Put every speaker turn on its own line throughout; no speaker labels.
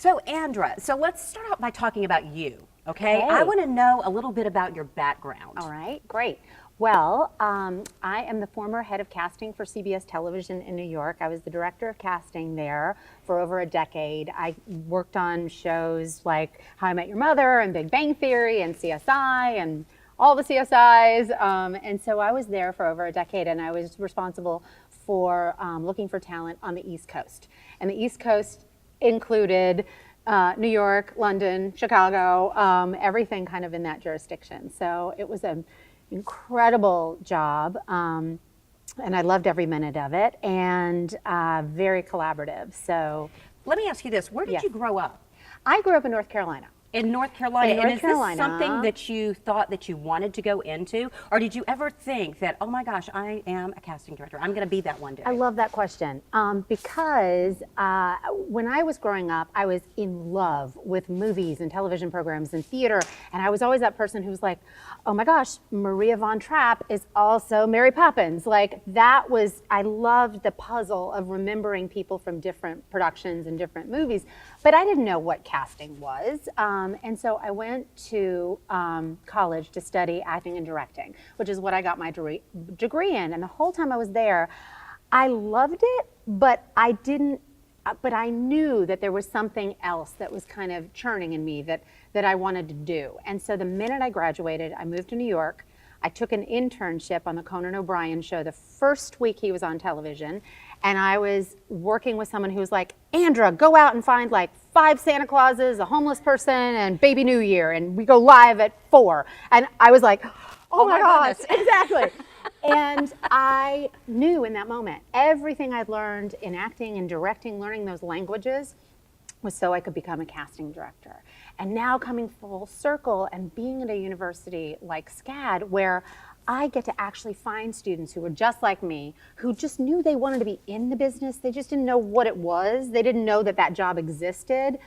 So Andra, so let's start out by talking about you, okay? I want to know a little bit about your background.
All right, great. Well, I am the former head of casting for CBS Television in New York. I was the director of casting there for over a decade. I worked on shows like How I Met Your Mother and Big Bang Theory and CSI and all the CSIs. And so I was there for over a decade, and I was responsible for looking for talent on the East Coast. And the East Coast included New York, London, Chicago, everything kind of in that jurisdiction. So it was an incredible job, and I loved every minute of it, and very collaborative. So
let me ask you this, where did you grow up?
I grew up in North Carolina.
In North Carolina.
In North
and is
Carolina.
this something that you thought that you wanted to go into? Or did you ever think that, oh my gosh, I am a casting director, I'm going to be that one day?
I love that question because when I was growing up, I was in love with movies and television programs and theater. And I was always that person who was like, oh my gosh, Maria von Trapp is also Mary Poppins. Like that was, I loved the puzzle of remembering people from different productions and different movies. But I didn't know what casting was. And so I went to college to study acting and directing, which is what I got my degree in. And the whole time I was there, I loved it, but I knew that there was something else that was kind of churning in me that I wanted to do. And so the minute I graduated, I moved to New York. I took an internship on the Conan O'Brien show the first week he was on television. And I was working with someone who was like, Andra, go out and find like 5 Santa Clauses, a homeless person, and Baby New Year. And we go live at 4. And I was like, oh my gosh, exactly. And I knew in that moment, everything I'd learned in acting and directing, learning those languages, was so I could become a casting director. And now coming full circle and being at a university like SCAD, where I get to actually find students who were just like me, who just knew they wanted to be in the business. They just didn't know what it was. They didn't know that that job existed.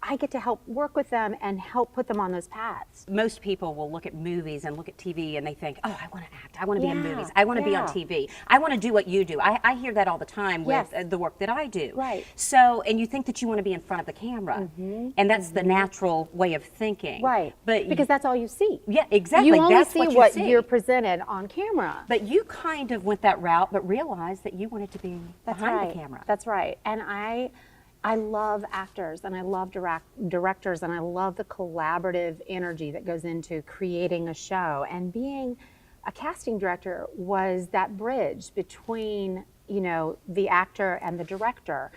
I get to help work with them and help put them on those paths.
Most people will look at movies and look at TV and they think, oh, I want to act, I want to be in movies, I want to be on TV, I want to do what you do. I hear that all the time with the work that I do.
Right.
So, and you think that you want to be in front of the camera, and that's the natural way of thinking.
Right,
but
because that's all you see.
Yeah, exactly.
You only
that's
see
what you see.
you're presented on camera.
But you kind of went that route, but realized that you wanted to be behind the camera.
That's right. And I love actors and I love directors and I love the collaborative energy that goes into creating a show. And being a casting director was that bridge between, you know, the actor and the director.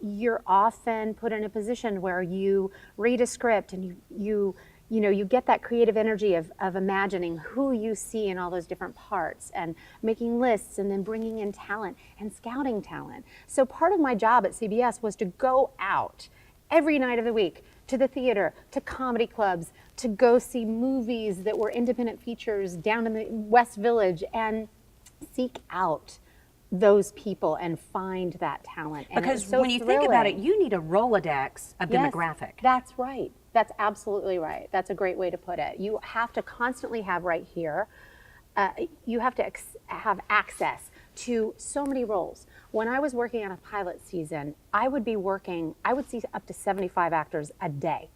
You're often put in a position where you read a script and you get that creative energy of imagining who you see in all those different parts and making lists and then bringing in talent and scouting talent. So part of my job at CBS was to go out every night of the week to the theater, to comedy clubs, to go see movies that were independent features down in the West Village and seek out those people and find that talent. And
because when you think about it, you need a Rolodex of demographic.
That's right. That's absolutely right. That's a great way to put it. You have to constantly have right here, you have to have access to so many roles. When I was working on a pilot season, I would see up to 75 actors a day.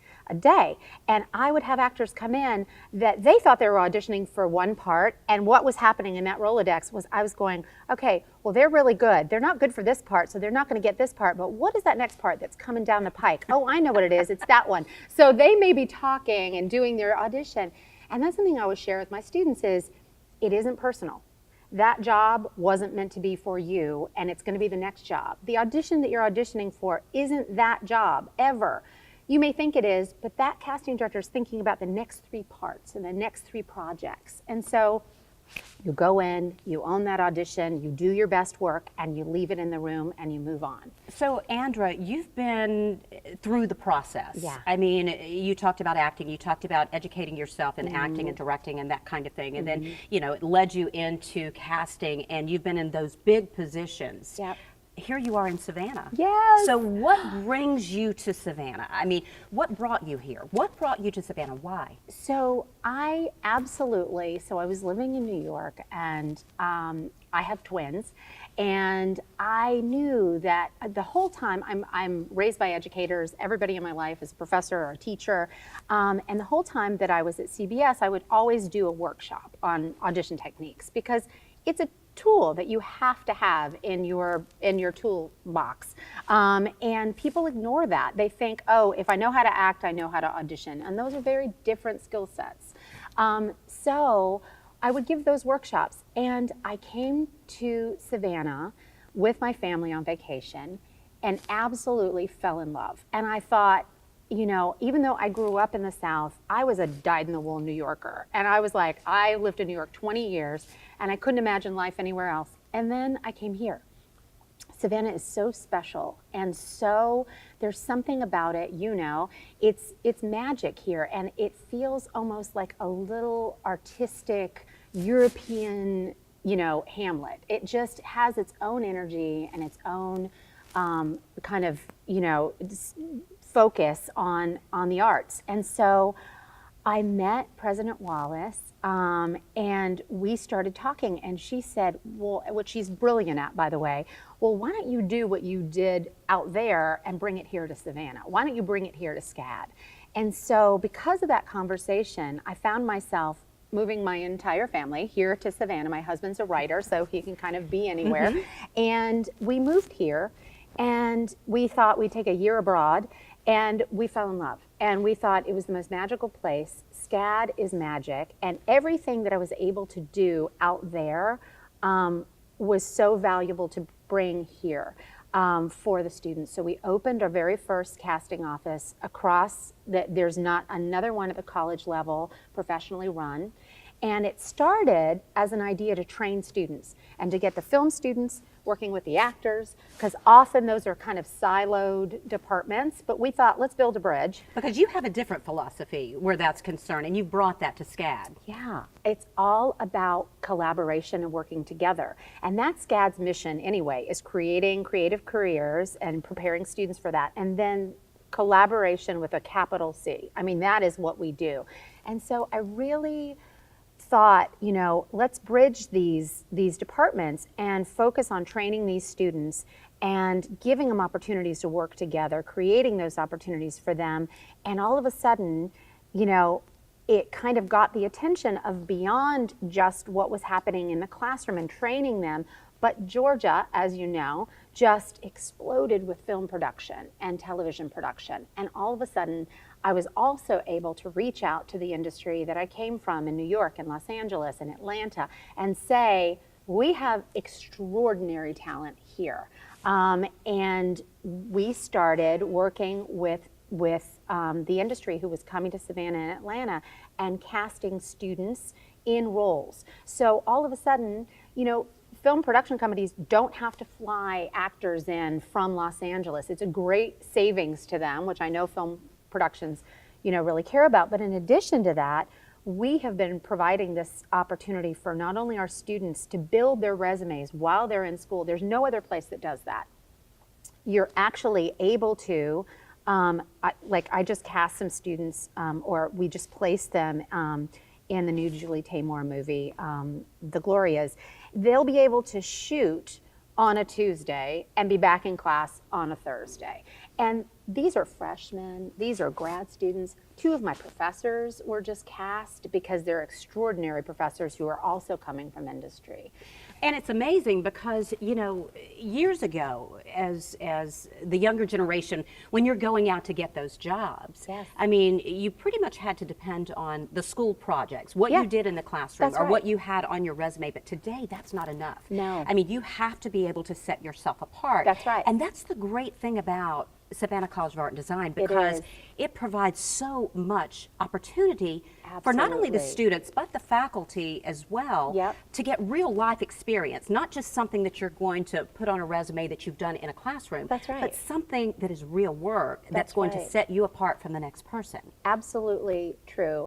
And I would have actors come in that they thought they were auditioning for one part, and what was happening in that Rolodex was I was going, okay, well, they're really good. They're not good for this part, so they're not going to get this part, but what is that next part that's coming down the pike? Oh, I know what it is. It's that one. So they may be talking and doing their audition. And that's something I always share with my students is it isn't personal. That job wasn't meant to be for you, and it's going to be the next job. The audition that you're auditioning for isn't that job, ever. You may think it is, but that casting director is thinking about the next 3 parts and the next 3 projects. And so you go in, you own that audition, you do your best work, and you leave it in the room and you move on.
So Andra, you've been through the process.
Yeah.
I mean, you talked about acting, you talked about educating yourself in acting and directing and that kind of thing. And then, you know, it led you into casting and you've been in those big positions.
Yep.
Here you are in Savannah.
Yes.
So what brings you to Savannah? I mean, what brought you here? What brought you to Savannah? Why?
So I was living in New York and I have twins And I knew that the whole time I'm raised by educators. Everybody in my life is a professor or a teacher. And the whole time that I was at CBS, I would always do a workshop on audition techniques because it's a tool that you have to have in your toolbox. And people ignore that. They think, oh, if I know how to act, I know how to audition. And those are very different skill sets. So I would give those workshops. And I came to Savannah with my family on vacation and absolutely fell in love. And I thought, you know, even though I grew up in the South, I was a dyed-in-the-wool New Yorker. And I was like, I lived in New York 20 years, and I couldn't imagine life anywhere else. And then I came here. Savannah is so special, and so there's something about it, you know, it's magic here, and it feels almost like a little artistic European, you know, Hamlet. It just has its own energy and its own kind of, you know, focus on the arts. And so I met President Wallace and we started talking, and she said, well, what she's brilliant at, by the way, well, why don't you do what you did out there and bring it here to Savannah? Why don't you bring it here to SCAD? And so because of that conversation, I found myself moving my entire family here to Savannah. My husband's a writer, so he can kind of be anywhere. And we moved here, and we thought we'd take a year abroad, and we fell in love. And we thought it was the most magical place. SCAD is magic, and everything that I was able to do out there was so valuable to bring here for the students. So we opened our very first casting office across, there's not another one at the college level professionally run. And it started as an idea to train students and to get the film students working with the actors, because often those are kind of siloed departments, but we thought, let's build a bridge.
Because you have a different philosophy where that's concerned, and you brought that to SCAD.
Yeah, it's all about collaboration and working together. And that's SCAD's mission anyway, is creating creative careers and preparing students for that. And then collaboration with a capital C. I mean, that is what we do. And so I really thought, you know, let's bridge these departments and focus on training these students and giving them opportunities to work together, creating those opportunities for them. And all of a sudden, you know, it kind of got the attention of beyond just what was happening in the classroom and training them. But Georgia, as you know, just exploded with film production and television production. And all of a sudden, I was also able to reach out to the industry that I came from in New York and Los Angeles and Atlanta and say, we have extraordinary talent here. And we started working with the industry who was coming to Savannah and Atlanta and casting students in roles. So all of a sudden, you know, film production companies don't have to fly actors in from Los Angeles. It's a great savings to them, which I know film productions, you know, really care about. But in addition to that, we have been providing this opportunity for not only our students to build their resumes while they're in school. There's no other place that does that. You're actually able to, I just cast some students, or we just placed them in the new Julie Taymor movie, The Glorias. They'll be able to shoot on a Tuesday and be back in class on a Thursday. And these are freshmen, these are grad students. Two of my professors were just cast because they're extraordinary professors who are also coming from industry.
And it's amazing because, you know, years ago, as the younger generation, when you're going out to get those jobs,
yes.
I mean, you pretty much had to depend on the school projects, what you did in the classroom,
That's
or
right.
what you had on your resume. But today, that's not enough.
No.
I mean, you have to be able to set yourself apart.
That's right.
And that's the great thing about Savannah College of Art and Design, because
is.
it provides so much opportunity for not only the
Absolutely.
students, but the faculty as well,
Yep.
to get real life experience, not just something that you're going to put on a resume that you've done in a classroom,
That's right.
but something that is real work that's
That's
going
right.
to set you apart from the next person.
Absolutely true.